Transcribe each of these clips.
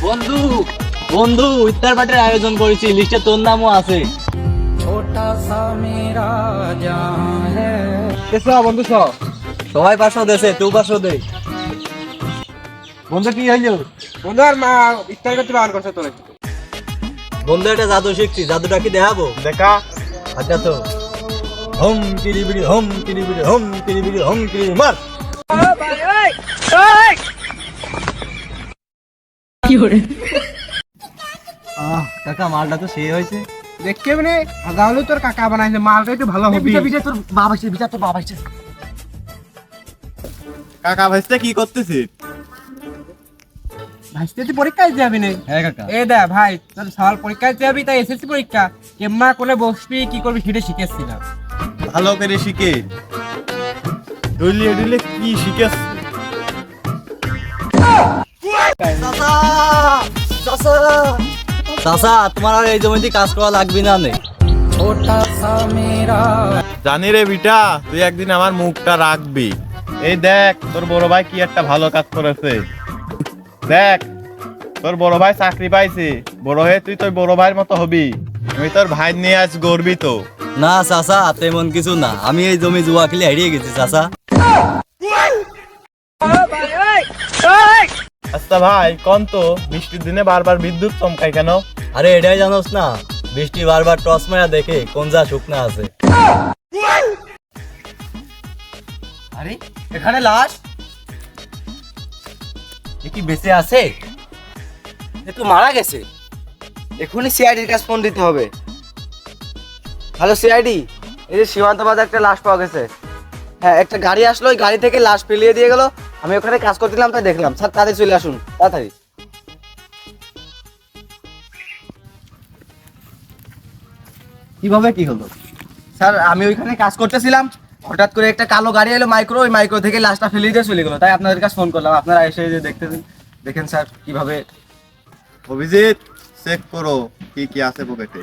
বন্ধু বন্ধু ইফতার পার্টির আয়োজন করেছি, লিস্টে তোর নামও আছে। বন্ধু সবাই 500 দেছে, তুই 500 দে। বন্ধু কি হইলো? বন্ধু আর মা ইফতার করতে বারণ করছে তোরে। বন্ধু একটা জাদু শিখছি, জাদুটা কি দেখাবো? দেখা। আচ্ছা তো হোম কিরিবিরি হোম কিরিবিরি হোম কিরিবিরি হোম কিরিবিরি মার। কাকা মালটা তো সেই হয়েছে। দেখকে মানে আগা হলো তোর কাকা বানাইছে, মালটা একটু ভালো হবে। তোর বাবা আসছে, বিচার তোর বাবা আসছে। কাকা ভাইস্তে কি করতেছিস? ভাইস্তে তুই পরীক্ষায় যাবি না? হ্যাঁ কাকা। এ দা ভাই তোর সওয়াল পরীক্ষায় যাবি, তাই এসএসসি পরীক্ষা কেমন করে বসবি কি করবি সেটা শিখেছি না। ভালো করে শিখে ডুইলে ডুইলে কি শিখেছ? চাচা তোমার আর এই জমিতে কাজ করা লাগবে না নে। জানি রে বিটা, তুই একদিন আমার মুখটা রাখবি। এই দেখ তোর বড় ভাই কি একটা ভালো কাজ করেছে। দেখ তোর বড় ভাই চাকরি পাইছে, বড় হয়ে তুই তোর বড় ভাইয়ের মতো হবি। আমি তোর ভাই নিয়ে আজ গর্বিত। না চাচা তেমন কিছু না, আমি এই জমি জুয়া খেলে হারিয়ে গেছি চাচা। আচ্ছা ভাই কোন তো বৃষ্টির দিনে বারবার বিদ্যুৎ চমকায় কেন? আরে এটাই জানোস না, বৃষ্টি বারবার টস মারা দেখে কোন যা শুকনা আছে। আরে এখানে লাশ, এ কি বেঁচে আছে? একটু মারা গেছে, এখনই সিআইডির কাছে ফোন দিতে হবে। হ্যালো সিআইডি, এই যে সীমান্তবাদে একটা লাশ পাওয়া গেছে। হ্যাঁ একটা গাড়ি আসলো, ওই গাড়ি থেকে লাশ ফেলিয়ে দিয়ে গেল। আমি ওখানে কাজ করছিলাম তাই দেখলাম। স্যার তাড়াতাড়ি চলে আসুন, তাড়াতাড়ি। কিভাবে কি হলো? স্যার আমি ওইখানে কাজ করতেছিলাম, হঠাৎ করে একটা কালো গাড়ি এলো মাইক্রো, ওই মাইক্রো থেকে লাশটা ফেলিয়ে দিয়ে চলে গেলো। তাই আপনাদের কাছে ফোন করলাম, আপনারা এসে যে দেখতে দেখেন স্যার কিভাবে। অভিজিৎ চেক করো কি কি আছে পকেটে।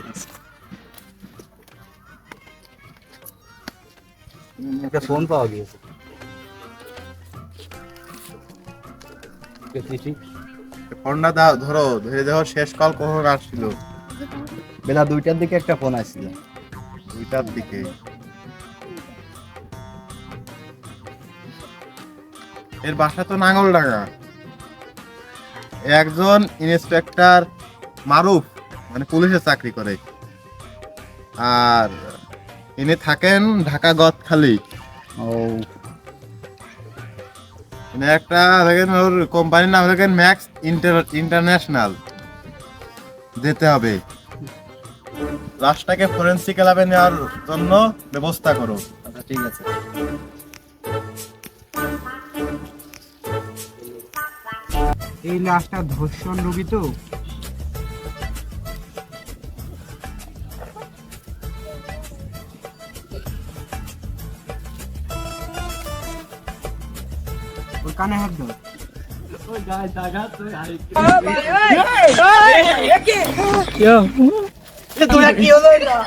একটা ফোন পাওয়া গিয়েছে। ফোনটা ধরো, ধরে দেখো শেষ কল কখন আসছিল। বেলা 2টার দিকে একটা ফোন আসছিল। 2টার দিকে। এর বাসা তো নাঙ্গলডাঙ্গা। একজন ইন্সপেক্টর মারুফ মানে পুলিশের চাকরি করে, আর ইনি থাকেন ঢাকা গদখালি। ও ইনি একটা দেখেন ওর কোম্পানির নাম দেখেন ম্যাক্স ইন্টারন্যাশনাল। যেতে হবে, লাশটাকে ফরেন্সিক ল্যাবে নেওয়ার জন্য ব্যবস্থা করো। আচ্ছা ঠিক আছে। এই লাশটা ধর্ষণ রোগী তো। ওই কানে হাত দাও। কি হলো এটা?